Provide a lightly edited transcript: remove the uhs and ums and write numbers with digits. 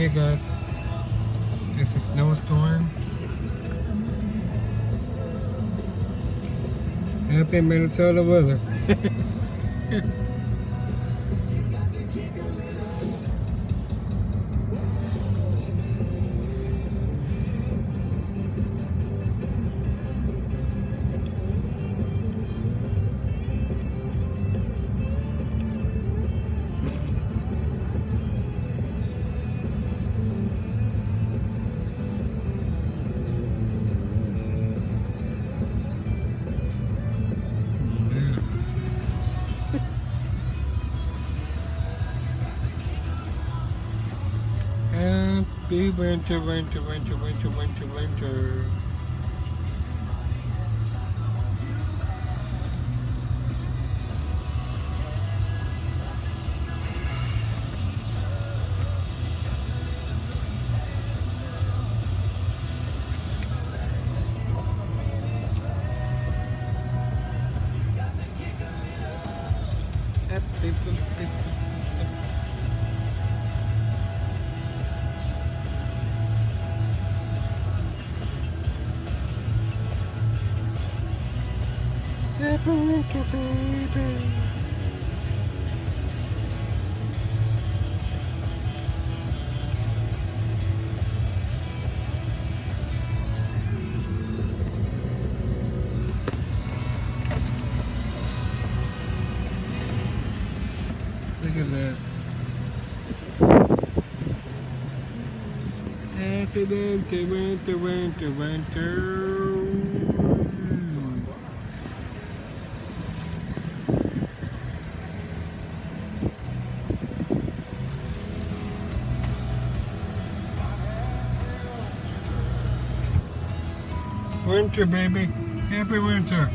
Hey guys, this is snowstorm. Happy Minnesota weather. Happy winter, winter, winter, winter, winter, winter. Happy winter. Happy winter, baby. Look at that. Happy winter, winter, winter, winter. Winter, baby. Happy winter.